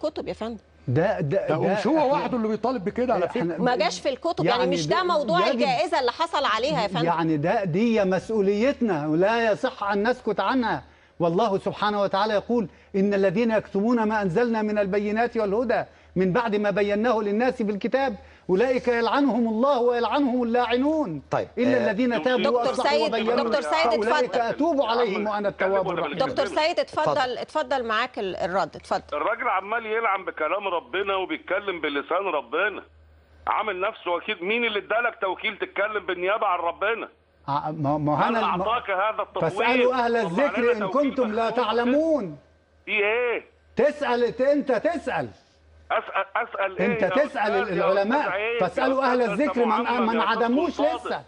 الكتب يا فندم. ده مش هو وحده اللي بيطالب بكده على فكره، ما جاش في الكتب، يعني مش ده موضوع الجائزه اللي حصل عليها يا فندم. يعني دي مسؤوليتنا ولا يصح ان نسكت عنها. والله سبحانه وتعالى يقول إن الذين يكتمون ما أنزلنا من البينات والهدى من بعد ما بيناه للناس في الكتاب أولئك يلعنهم الله ويلعنهم اللاعنون. طيب إلا الذين تابوا وأصلحوا وبينوا دكتور سيد فأولئك أتوب عليهم وأنا التواب الرحيم. دكتور سيد اتفضل معاك الرد. اتفضل. الراجل عمال يلعن بكلام ربنا وبيتكلم بلسان ربنا، عامل نفسه وكيل. مين اللي ادالك توكيل تتكلم بالنيابه عن ربنا؟ ما أنا أعطاك هذا التطوير. فاسألوا أهل الذكر إن كنتم لا تعلمون. في إيه؟ تسأل أنت تسأل. أسأل إيه؟ أنت تسأل العلماء، فاسألوا أهل الذكر من عدموش لسه.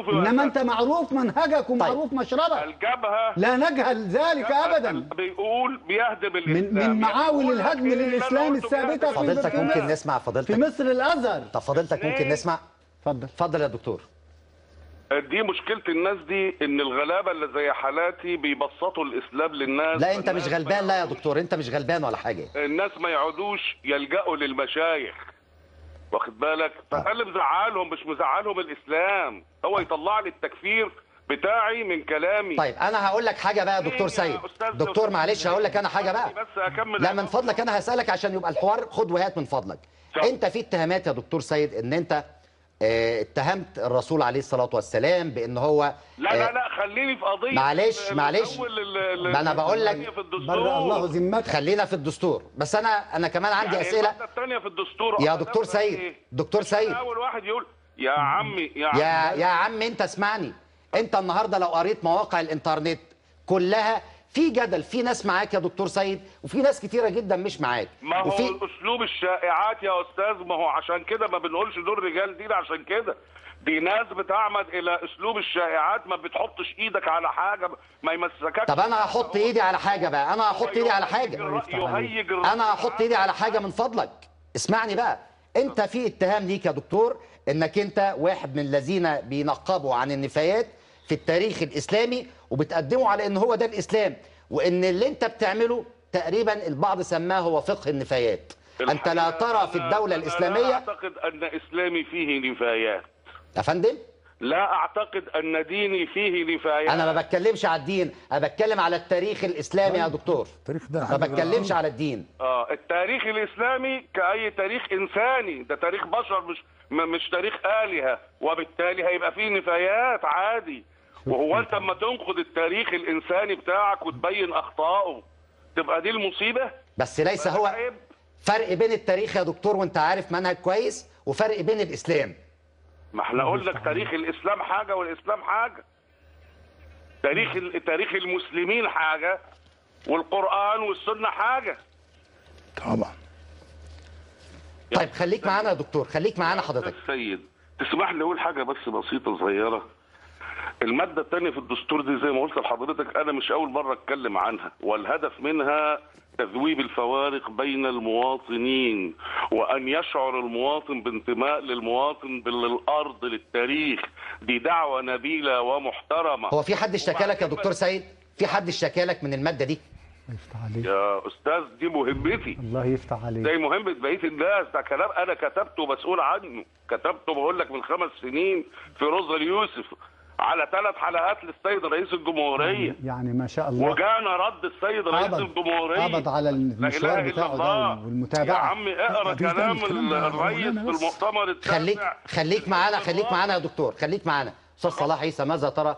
إنما أنت معروف منهجك ومعروف مشربك. الجبهة لا نجهل ذلك أبدا. بيقول بيهدم الإسلام من معاول الهدم للإسلام الثابتة في فضيلتك ممكن نسمع فضيلتك في مصر الأزهر. طب فضيلتك ممكن نسمع؟ اتفضل يا دكتور. دي مشكلة الناس دي، ان الغلابة اللي زي حالاتي بيبسطوا الاسلام للناس. لا انت مش غلبان، لا يا دكتور انت مش غلبان ولا حاجة. الناس ما يقعدوش يلجأوا للمشايخ، واخد بالك؟ فاللي مزعلهم مش مزعلهم الاسلام، هو يطلع لي التكفير بتاعي من كلامي. طيب انا هقول لك حاجة بقى يا دكتور سيد. دكتور معلش هقول لك انا حاجة بقى. بس اكمل. لا من فضلك انا هسألك عشان يبقى الحوار خد وهات من فضلك. انت في اتهامات يا دكتور سيد ان انت اتهمت الرسول عليه الصلاة والسلام بأن هو لا خليني في قضية. معلش ما أنا بقول لك برأ الله ذمتك. خلينا في الدستور، بس أنا كمان عندي يعني أسئلة. الثانية في الدستور يا دكتور سيد دكتور سيد أول واحد يقول يا عمي يا عم أنت اسمعني. أنت النهاردة لو قريت مواقع الإنترنت كلها في جدل، في ناس معاك يا دكتور سيد وفي ناس كتيرة جدا مش معاك. ما هو اسلوب الشائعات يا استاذ، ما هو عشان كده ما بنقولش دول رجال دين، عشان كده دي ناس بتعمد الى اسلوب الشائعات، ما بتحطش ايدك على حاجه ما يمسككش. طب انا هحط ايدي على حاجه بقى، انا هحط ايدي على حاجه، انا هحط ايدي على حاجه من فضلك اسمعني بقى. انت في اتهام ليك يا دكتور انك انت واحد من الذين بينقبوا عن النفايات في التاريخ الاسلامي وبتقدمه على ان هو ده الاسلام، وان اللي انت بتعمله تقريبا البعض سماه هو فقه النفايات. انت لا ترى في الدولة الاسلامية. لا اعتقد ان اسلامي فيه نفايات يا فندم. لا اعتقد ان ديني فيه نفايات. انا ما بتكلمش على الدين، انا بتكلم على التاريخ الاسلامي يا دكتور. التاريخ ده ما بتكلمش على الدين. التاريخ الاسلامي كاي تاريخ انساني، ده تاريخ بشر مش تاريخ آلهة، وبالتالي هيبقى فيه نفايات عادي. وهو انت اما تنقد التاريخ الانساني بتاعك وتبين اخطائه تبقى دي المصيبه؟ بس ليس هو فرق بين التاريخ يا دكتور وانت عارف منهج كويس وفرق بين الاسلام. ما احنا قلنا لك تاريخ الاسلام حاجه والاسلام حاجه. تاريخ المسلمين حاجه والقران والسنه حاجه. طبعا. طيب خليك معانا يا دكتور، خليك معانا حضرتك. السيد تسمح لي اقول حاجه بس بسيطه صغيره. المادة الثانية في الدستور دي زي ما قلت لحضرتك أنا مش أول مرة أتكلم عنها، والهدف منها تذويب الفوارق بين المواطنين، وأن يشعر المواطن بانتماء للمواطن بالأرض للتاريخ. دي دعوة نبيلة ومحترمة. هو في حد اشتكى لك يا دكتور سيد؟ في حد اشتكى لك من المادة دي؟ يفتح عليك يا أستاذ، دي مهمتي. الله يفتح عليك. زي مهمة بقية الناس، ده كلام أنا كتبته مسؤول عنه، كتبته بقول لك من 5 سنين في روزا اليوسف على 3 حلقات للسيد رئيس الجمهورية. يعني ما شاء الله. وجانا رد السيد رئيس الجمهورية، قبض على المشوار بتاعه ده والمتابعة. يا عمي اقرا كلام الرئيس في المؤتمر التاسع. خليك معانا يا دكتور، خليك معانا. أستاذ صلاح عيسى، ماذا ترى